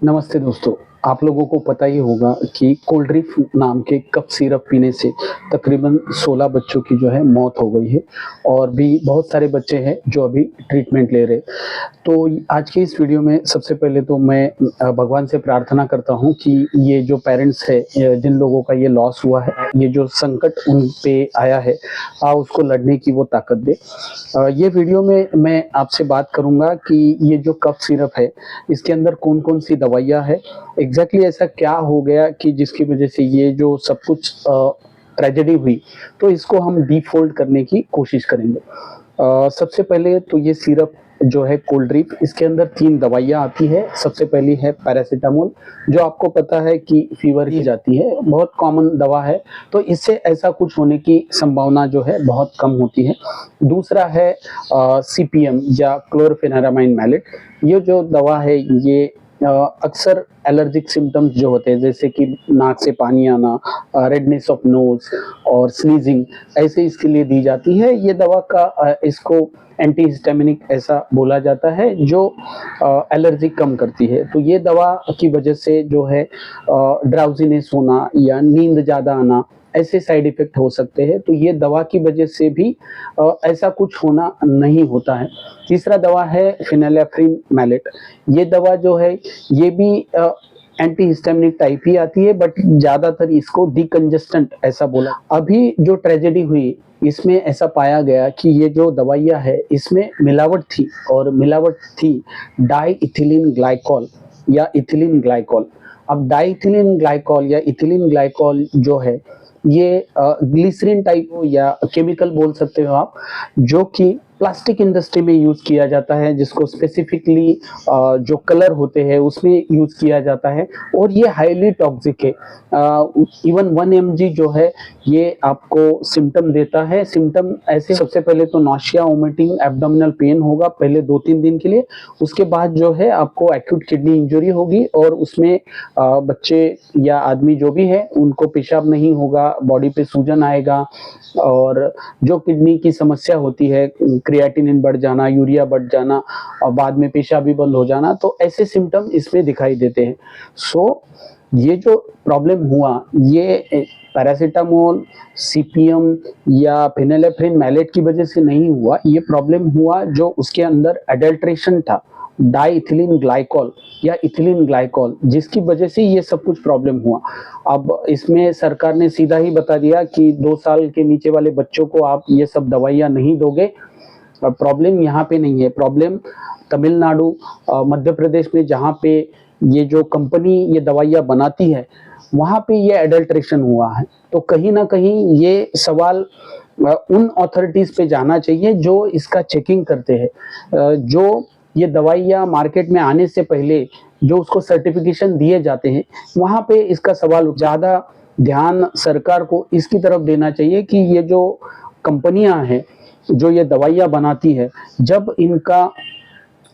नमस्ते दोस्तों। आप लोगों को पता ही होगा कि कोल्ड ड्रिंक नाम के कफ सिरप पीने से तकरीबन 16 बच्चों की जो है मौत हो गई है और भी बहुत सारे बच्चे हैं जो अभी ट्रीटमेंट ले रहे हैं। तो आज के इस वीडियो में सबसे पहले तो मैं भगवान से प्रार्थना करता हूँ कि ये जो पेरेंट्स है जिन लोगों का ये लॉस हुआ है, ये जो संकट उन पे आया है, उसको लड़ने की वो ताकत दे। ये वीडियो में मैं आपसे बात करूंगा कि ये जो कफ सिरप है इसके अंदर कौन कौन सी दवाइयाँ है, एग्जैक्टली ऐसा क्या हो गया कि जिसकी वजह से ये जो सब कुछ ट्रेजेडी हुई, तो इसको हम डीफोल्ड करने की कोशिश करेंगे। सबसे पहले तो ये सिरप जो है कोल्ड ड्रिंक, इसके अंदर 3 दवाइयाँ आती है। सबसे पहली है पैरासीटामोल, जो आपको पता है कि फीवर ही जाती है, बहुत कॉमन दवा है, तो इससे ऐसा कुछ होने की संभावना जो है बहुत कम होती है। दूसरा है सीपीएम या क्लोरोफेनेरामाइन मैलेट। ये जो दवा है ये अक्सर एलर्जिक सिम्टम्स जो होते हैं जैसे कि नाक से पानी आना, रेडनेस ऑफ नोज और स्नीजिंग, ऐसे इसके लिए दी जाती है। ये दवा का इसको एंटी हिस्टामिनिक ऐसा बोला जाता है जो एलर्जी कम करती है। तो ये दवा की वजह से जो है ड्राउजीनेस होना या नींद ज़्यादा आना, ऐसे साइड इफेक्ट हो सकते हैं। तो ये दवा की वजह से भी ऐसा कुछ होना नहीं होता है। तीसरा दवा है फिनेलेफ्रिन मैलेट। ये दवा जो है ये भी एंटी हिस्टामिनिक टाइप ही आती है, बट ज़्यादातर इसको डिकंजेस्टेंट ऐसा बोला। अभी जो ट्रेजेडी हुई इसमें ऐसा पाया गया कि ये जो दवाइयाँ है इसमें मिलावट थी, और मिलावट थी डाई इथिलीन ग्लाइकॉल या इथिलीन ग्लाइकॉल। अब डाई इथिलीन ग्लाइकॉल या इथिलीन ग्लाइकॉल जो है ये ग्लिसरीन टाइप या केमिकल बोल सकते हो आप, जो कि प्लास्टिक इंडस्ट्री में यूज किया जाता है, जिसको स्पेसिफिकली जो कलर होते हैं उसमें यूज किया जाता है, और ये हाईली टॉक्सिक है। इवन 1 mg जो है ये आपको सिम्टम देता है। सिम्टम ऐसे, सबसे पहले तो नॉशिया, वोमिटिंग, एब्डोमिनल पेन होगा पहले 2-3 दिन के लिए। उसके बाद जो है आपको एक्यूट किडनी इंजरी होगी, और उसमें बच्चे या आदमी जो भी है उनको पेशाब नहीं होगा, बॉडी पे सूजन आएगा, और जो किडनी की समस्या होती है, क्रिएटिनिन बढ़ जाना, यूरिया बढ़ जाना, और बाद में पेशाब भी बंद हो जाना, तो ऐसे सिम्टम इसमें दिखाई देते हैं। सो ये जो प्रॉब्लम हुआ ये पैरासीटामोल, सीपीएम या फिनेलेफ्रिन मैलेट की वजह से नहीं हुआ। ये प्रॉब्लम हुआ जो उसके अंदर एडल्ट्रेशन था, डाई इथिलीन ग्लाइकॉल या इथिलीन ग्लाइकॉल, जिसकी वजह से ये सब कुछ प्रॉब्लम हुआ। अब इसमें सरकार ने सीधा ही बता दिया कि 2 साल के नीचे वाले बच्चों को आप ये सब दवाइयाँ नहीं दोगे। प्रॉब्लम यहाँ पे नहीं है, प्रॉब्लम तमिलनाडु, मध्य प्रदेश में जहाँ पे ये जो कंपनी ये दवाइयाँ बनाती है वहाँ पे ये एडल्ट्रेशन हुआ है। तो कहीं ना कहीं ये सवाल उन अथॉरिटीज पे जाना चाहिए जो इसका चेकिंग करते हैं, जो ये दवाइयाँ मार्केट में आने से पहले जो उसको सर्टिफिकेशन दिए जाते हैं, वहाँ पे इसका सवाल ज़्यादा ध्यान सरकार को इसकी तरफ देना चाहिए कि ये जो कंपनियां हैं जो ये दवाइयाँ बनाती है, जब इनका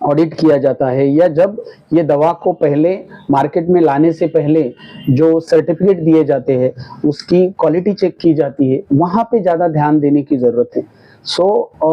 ऑडिट किया जाता है या जब ये दवा को पहले मार्केट में लाने से पहले जो सर्टिफिकेट दिए जाते हैं उसकी क्वालिटी चेक की जाती है, वहाँ पे ज़्यादा ध्यान देने की ज़रूरत है।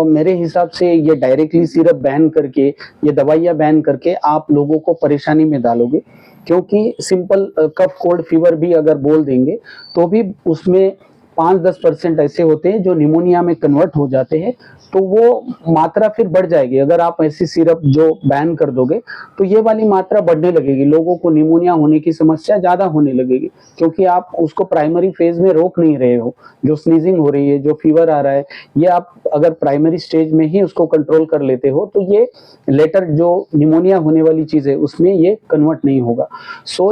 मेरे हिसाब से ये डायरेक्टली सिर्फ बैन करके, ये दवाइयाँ बैन करके आप लोगों को परेशानी में डालोगे, क्योंकि सिंपल कफ कोल्ड फीवर भी अगर बोल देंगे तो भी उसमें 5-10% ऐसे होते हैं जो निमोनिया में कन्वर्ट हो जाते हैं, तो वो मात्रा फिर बढ़ जाएगी। अगर आप ऐसी सिरप जो बैन कर दोगे तो ये वाली मात्रा बढ़ने लगेगी, लोगों को निमोनिया होने की समस्या ज़्यादा होने लगेगी, क्योंकि आप उसको प्राइमरी फेज में रोक नहीं रहे हो। जो स्नीजिंग हो रही है, जो फीवर आ रहा है, ये आप अगर प्राइमरी स्टेज में ही उसको कंट्रोल कर लेते हो तो ये लेटर जो निमोनिया होने वाली चीज़ है उसमें ये कन्वर्ट नहीं होगा।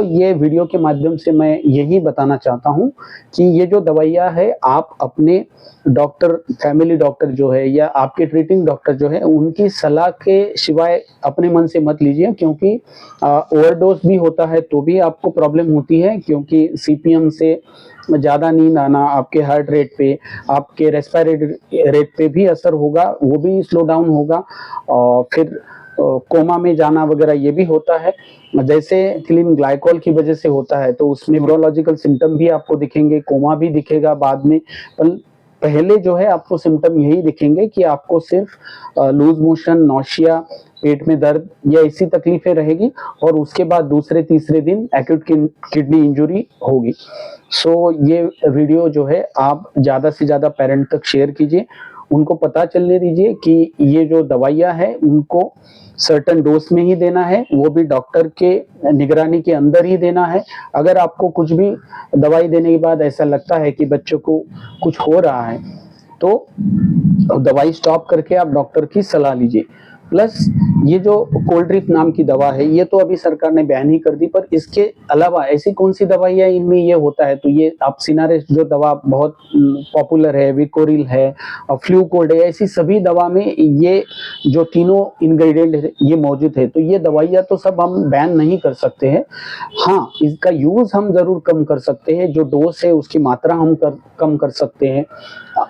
ये वीडियो के माध्यम से मैं यही बताना चाहता हूँ कि ये जो दवाइयाँ है आप अपने डॉक्टर, फैमिली डॉक्टर जो है या आपके ट्रीटिंग डॉक्टर जो है उनकी सलाह के सिवाय अपने मन से मत लीजिए, क्योंकि ओवरडोज भी होता है तो भी आपको प्रॉब्लम होती है, क्योंकि सीपीएम से ज़्यादा नींद आना आपके हार्ट रेट पे, आपके रेस्पिरेटरी रेट पे भी असर होगा, वो भी स्लो डाउन होगा, और फिर कोमा में जाना वगैरह ये भी होता है। जैसे इथिलीन ग्लाइकॉल की वजह से होता है तो उसमें न्यूरोलॉजिकल सिम्टम भी आपको दिखेंगे, कोमा भी दिखेगा बाद में, पर पहले जो है आपको सिम्टम यही दिखेंगे कि आपको सिर्फ लूज मोशन, नौशिया पेट में दर्द या ऐसी तकलीफें रहेगी और उसके बाद दूसरे तीसरे दिन एक्यूट किडनी इंजरी होगी। सो ये वीडियो जो है आप ज़्यादा से ज़्यादा पेरेंट तक शेयर कीजिए, उनको पता चलने दीजिए कि ये जो दवाइयाँ हैं उनको सर्टेन डोज में ही देना है, वो भी डॉक्टर के निगरानी के अंदर ही देना है। अगर आपको कुछ भी दवाई देने के बाद ऐसा लगता है कि बच्चों को कुछ हो रहा है तो दवाई स्टॉप करके आप डॉक्टर की सलाह लीजिए। प्लस ये जो कोल्ड्रिफ नाम की दवा है ये तो अभी सरकार ने बैन ही कर दी, पर इसके अलावा ऐसी कौन सी दवाइयाँ इनमें ये होता है, तो ये आप सिनारेस्ट जो दवा बहुत पॉपुलर है, विकोरिल है और फ्लूकोल्ड है, ऐसी सभी दवा में ये जो तीनों इंग्रेडिएंट है ये मौजूद है। तो ये दवाइयाँ तो सब हम बैन नहीं कर सकते हैं, हाँ इसका यूज हम जरूर कम कर सकते हैं, जो डोज है उसकी मात्रा हम कम कर सकते हैं।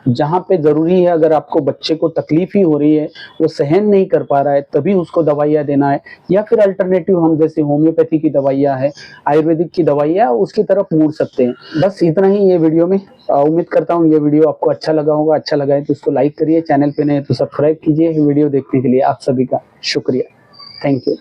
जहाँ पे जरूरी है, अगर आपको बच्चे को तकलीफ ही हो रही है, वो सहन नहीं कर पा रहा है, तभी उसको दवाइयाँ देना है, या फिर अल्टरनेटिव हम जैसे होम्योपैथी की दवाइयाँ है, आयुर्वेदिक की दवाइयाँ उसकी तरफ मुड़ सकते हैं। बस इतना ही ये वीडियो में। उम्मीद करता हूँ ये वीडियो आपको अच्छा लगा होगा। अच्छा लगा है तो इसको लाइक करिए, चैनल पे नए तो सब्सक्राइब कीजिए। वीडियो देखने के लिए आप सभी का शुक्रिया। Thank you.